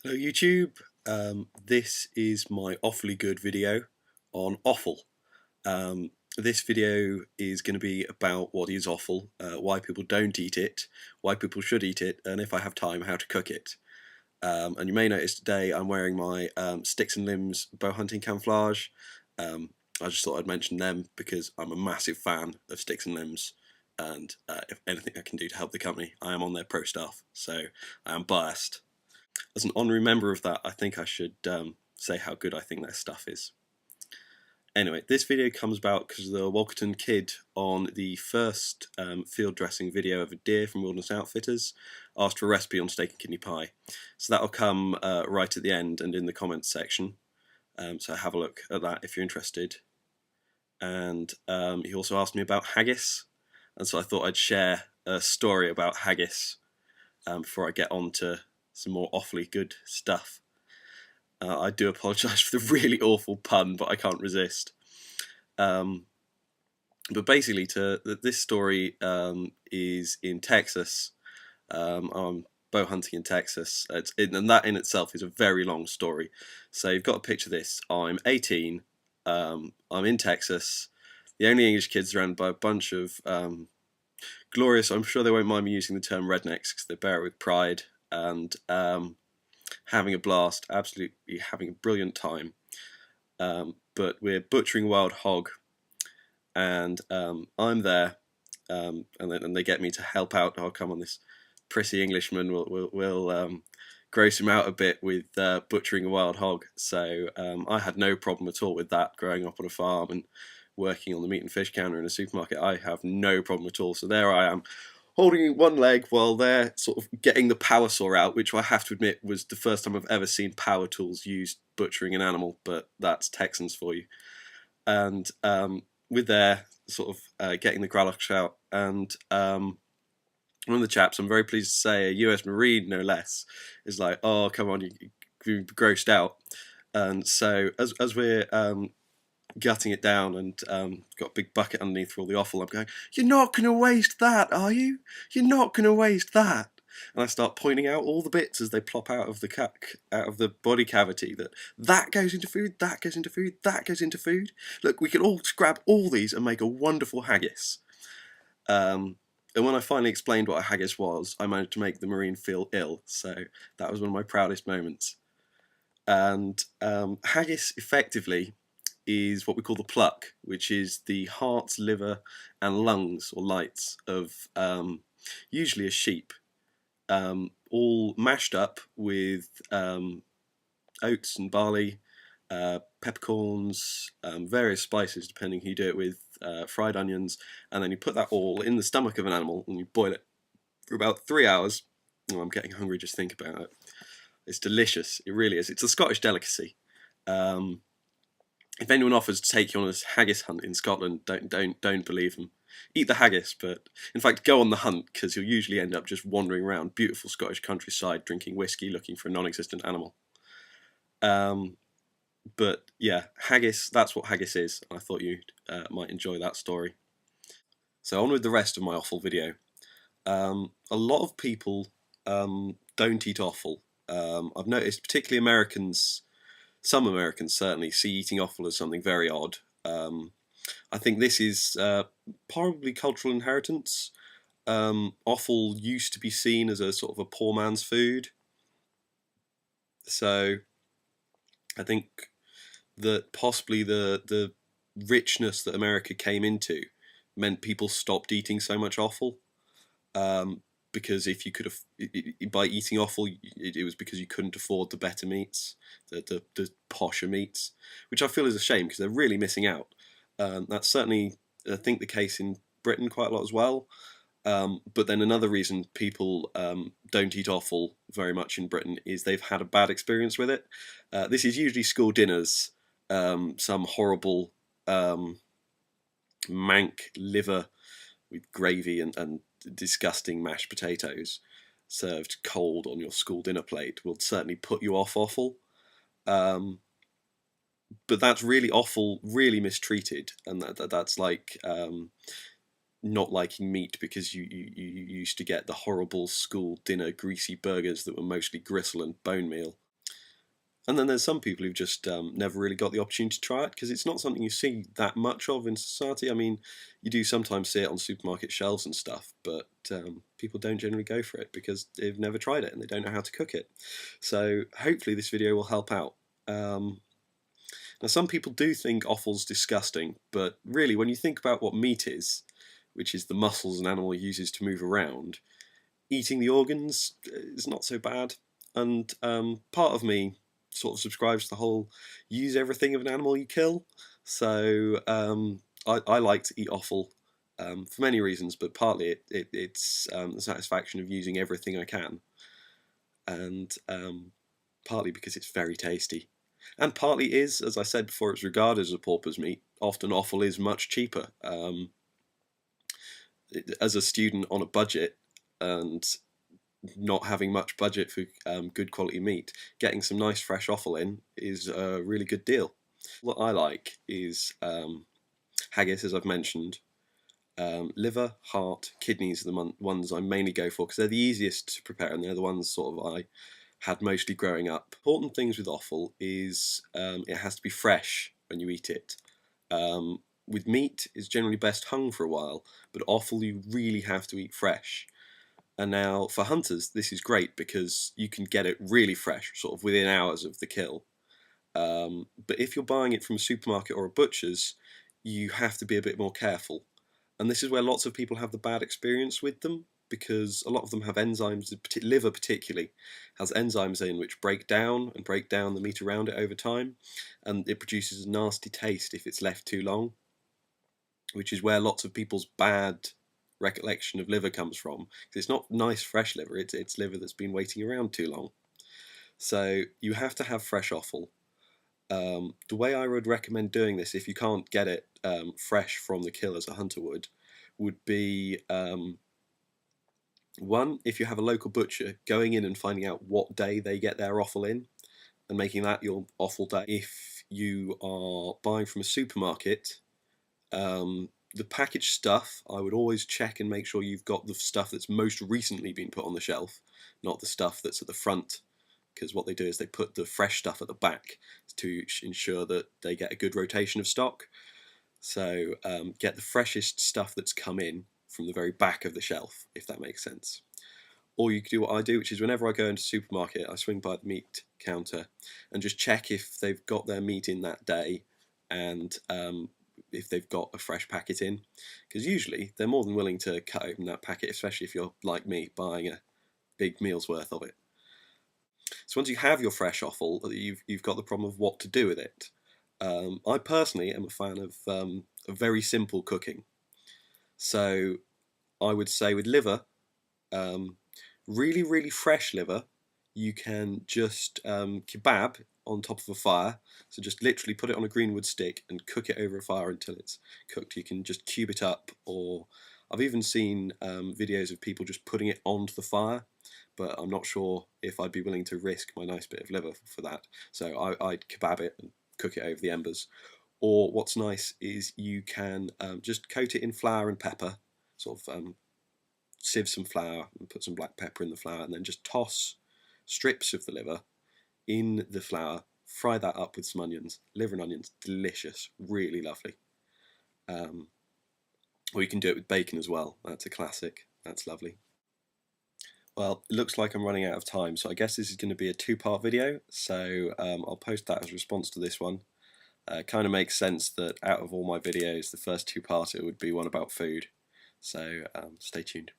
Hello YouTube, this is my Offally Good video on offal. This video is going to be about what is offal, why people don't eat it, why people should eat it, and if I have time, how to cook it. And you may notice today I'm wearing my Sticks and Limbs bow hunting camouflage. I just thought I'd mention them because I'm a massive fan of Sticks and Limbs, and if anything I can do to help the company, I am on their pro staff, so I am biased. As an honorary member of that, I think I should say how good I think their stuff is. Anyway, this video comes about because the Walkerton kid on the first field dressing video of a deer from Wilderness Outfitters asked for a recipe on steak and kidney pie. So that'll come right at the end and in the comments section. So have a look at that if you're interested. And he also asked me about haggis, and so I thought I'd share a story about haggis before I get on to some more awfully good stuff. I do apologise for the really awful pun, but I can't resist. But basically, this story is in Texas. I'm bow hunting in Texas, and that in itself is a very long story. So you've got to picture this. I'm 18. I'm in Texas. The only English kids surrounded by a bunch of glorious. I'm sure they won't mind me using the term rednecks because they bear it with pride, and having a blast, absolutely having a brilliant time. But we're butchering wild hog, and I'm there, and they get me to help out. I'll come on, this prissy Englishman will gross him out a bit with butchering a wild hog. So I had no problem at all with that growing up on a farm and working on the meat and fish counter in a supermarket. I have no problem at all. So there I am, holding one leg while they're sort of getting the power saw out, which I have to admit was the first time I've ever seen power tools used butchering an animal, but that's Texans for you. And with their sort of getting the gralloch out, and one of the chaps, I'm very pleased to say, a US Marine no less, is like, "Oh, come on, you're grossed out." And so as we're gutting it down and got a big bucket underneath for all the offal, I'm going, "You're not going to waste that, are you? You're not going to waste that." And I start pointing out all the bits as they plop out of the body cavity, that goes into food, that goes into food, that goes into food. Look, we can all grab all these and make a wonderful haggis. And when I finally explained what a haggis was, I managed to make the Marine feel ill. So that was one of my proudest moments. And haggis effectively is what we call the pluck, which is the heart, liver, and lungs or lights of usually a sheep, all mashed up with oats and barley, peppercorns, various spices depending who you do it with, fried onions, and then you put that all in the stomach of an animal and you boil it for about 3 hours. Oh, I'm getting hungry just think about it. It's delicious, it really is. It's a Scottish delicacy. If anyone offers to take you on a haggis hunt in Scotland, don't believe them. Eat the haggis, but in fact go on the hunt, because you'll usually end up just wandering around beautiful Scottish countryside drinking whiskey looking for a non-existent animal. But yeah, haggis, that's what haggis is. I thought you might enjoy that story. So on with the rest of my offal video. A lot of people don't eat offal. I've noticed particularly Americans, some Americans certainly, see eating offal as something very odd. I think this is probably cultural inheritance. Offal used to be seen as a sort of a poor man's food. So I think that possibly the richness that America came into meant people stopped eating so much offal. Because if you could have, by eating offal, it was because you couldn't afford the better meats, the posher meats, which I feel is a shame because they're really missing out. That's certainly, I think, the case in Britain quite a lot as well. But then another reason people don't eat offal very much in Britain is they've had a bad experience with it. This is usually school dinners, some horrible mank liver with gravy and disgusting mashed potatoes served cold on your school dinner plate will certainly put you off offal. But that's really offal, really mistreated, and that's like not liking meat because you used to get the horrible school dinner greasy burgers that were mostly gristle and bone meal. And then there's some people who've just never really got the opportunity to try it because it's not something you see that much of in society. I mean, you do sometimes see it on supermarket shelves and stuff, but people don't generally go for it because they've never tried it and they don't know how to cook it. So hopefully this video will help out. Now some people do think offal's disgusting, but really when you think about what meat is, which is the muscles an animal uses to move around, eating the organs is not so bad. And part of me sort of subscribes to the whole use everything of an animal you kill. So I like to eat offal for many reasons, but partly it's the satisfaction of using everything I can, and partly because it's very tasty. And partly is, as I said before, it's regarded as a pauper's meat. Often offal is much cheaper. As a student on a budget and not having much budget for good quality meat, getting some nice fresh offal in is a really good deal. What I like is haggis, as I've mentioned. Liver, heart, kidneys are the ones I mainly go for because they're the easiest to prepare and they're the ones sort of I had mostly growing up. Important things with offal is it has to be fresh when you eat it. With meat, it's generally best hung for a while, but offal you really have to eat fresh. And now for hunters, this is great because you can get it really fresh, sort of within hours of the kill. But if you're buying it from a supermarket or a butcher's, you have to be a bit more careful. And this is where lots of people have the bad experience with them because a lot of them have enzymes, liver particularly, has enzymes in which break down the meat around it over time, and it produces a nasty taste if it's left too long, which is where lots of people's bad recollection of liver comes from. It's not nice fresh liver, it's liver that's been waiting around too long. So you have to have fresh offal. The way I would recommend doing this, if you can't get it fresh from the kill as a hunter would be one, if you have a local butcher, going in and finding out what day they get their offal in and making that your offal day. If you are buying from a supermarket, the packaged stuff, I would always check and make sure you've got the stuff that's most recently been put on the shelf, not the stuff that's at the front, because what they do is they put the fresh stuff at the back to ensure that they get a good rotation of stock. So get the freshest stuff that's come in from the very back of the shelf, if that makes sense. Or you could do what I do, which is whenever I go into a supermarket, I swing by the meat counter and just check if they've got their meat in that day and if they've got a fresh packet in, because usually they're more than willing to cut open that packet, especially if you're like me buying a big meal's worth of it. So once you have your fresh offal, you've got the problem of what to do with it. I personally am a fan of very simple cooking. So I would say with liver, really fresh liver, you can just kebab on top of a fire. So just literally put it on a green wood stick and cook it over a fire until it's cooked. You can just cube it up, or I've even seen videos of people just putting it onto the fire, but I'm not sure if I'd be willing to risk my nice bit of liver for that. So I'd kebab it and cook it over the embers. Or what's nice is you can just coat it in flour and pepper, sort of sieve some flour and put some black pepper in the flour, and then just toss strips of the liver in the flour, fry that up with some onions. Liver and onions, delicious, really lovely. Or you can do it with bacon as well. That's a classic. That's lovely. Well, it looks like I'm running out of time, so I guess this is going to be a two-part video, so I'll post that as a response to this one. Kind of makes sense that out of all my videos, the first two-parter would be one about food, so stay tuned.